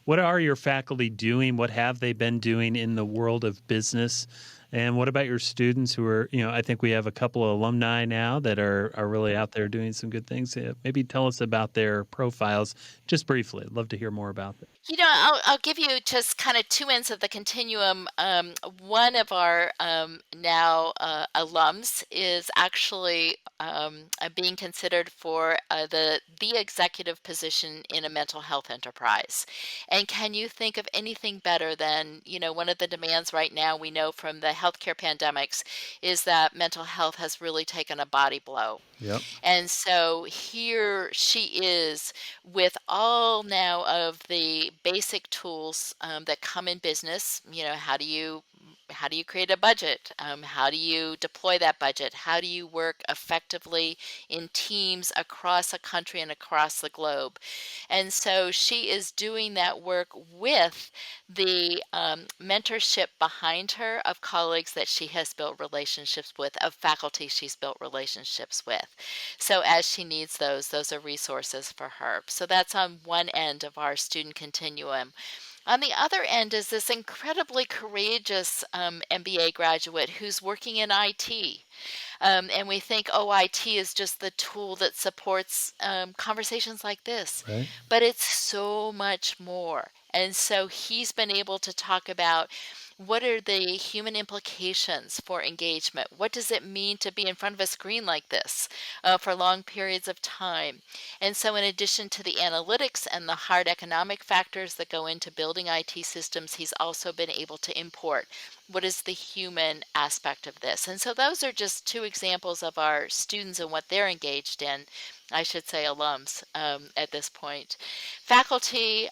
What are your faculty doing? What have they been doing in the world of business? And what about your students who are, I think we have a couple of alumni now that are really out there doing some good things. Maybe tell us about their profiles just briefly. I'd love to hear more about that. I'll give you just kind of two ends of the continuum. One of our now alums is actually being considered for the executive position in a mental health enterprise. And can you think of anything better than, one of the demands right now we know from the healthcare pandemics is that mental health has really taken a body blow. Yep. And so here she is with all now of the basic tools that come in business. How do you create a budget? How do you deploy that budget? How do you work effectively in teams across a country and across the globe? And so she is doing that work with the mentorship behind her of colleagues that she has built relationships with, of faculty she's built relationships with. So as she needs those are resources for her. So that's on one end of our student continuum. On the other end is this incredibly courageous MBA graduate who's working in IT. And we think, oh, IT is just the tool that supports conversations like this. Right. But it's so much more. And so he's been able to talk about what are the human implications for engagement? What does it mean to be in front of a screen like this for long periods of time? And so, in addition to the analytics and the hard economic factors that go into building IT systems, he's also been able to import what is the human aspect of this. And so, those are just two examples of our students and what they're engaged in. I should say alums at this point. Faculty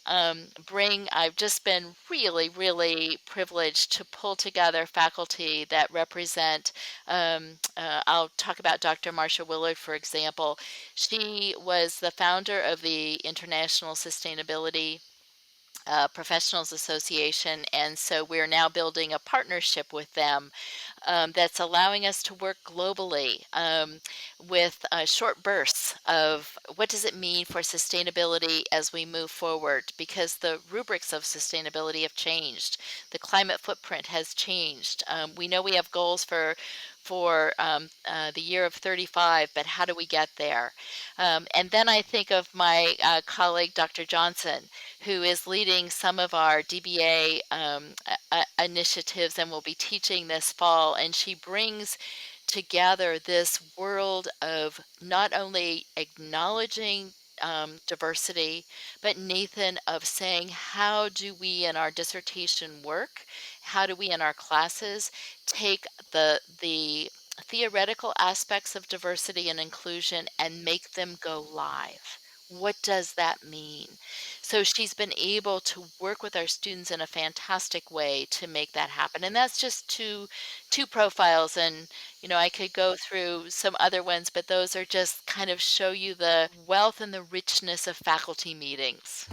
I've just been really, really privileged to pull together faculty that represent, I'll talk about Dr. Marsha Willard, for example. She was the founder of the International Sustainability Professionals Association, and so we're now building a partnership with them that's allowing us to work globally with short bursts of what does it mean for sustainability as we move forward, because the rubrics of sustainability have changed. The climate footprint has changed. We know we have goals for the year of 35, but how do we get there? And then I think of my colleague, Dr. Johnson, who is leading some of our DBA initiatives and will be teaching this fall. And she brings together this world of not only acknowledging diversity, but Nathan, of saying, how do we in our dissertation work? How do we in our classes take the theoretical aspects of diversity and inclusion and make them go live? What does that mean? So she's been able to work with our students in a fantastic way to make that happen. And that's just two profiles. And I could go through some other ones, but those are just kind of show you the wealth and the richness of faculty meetings.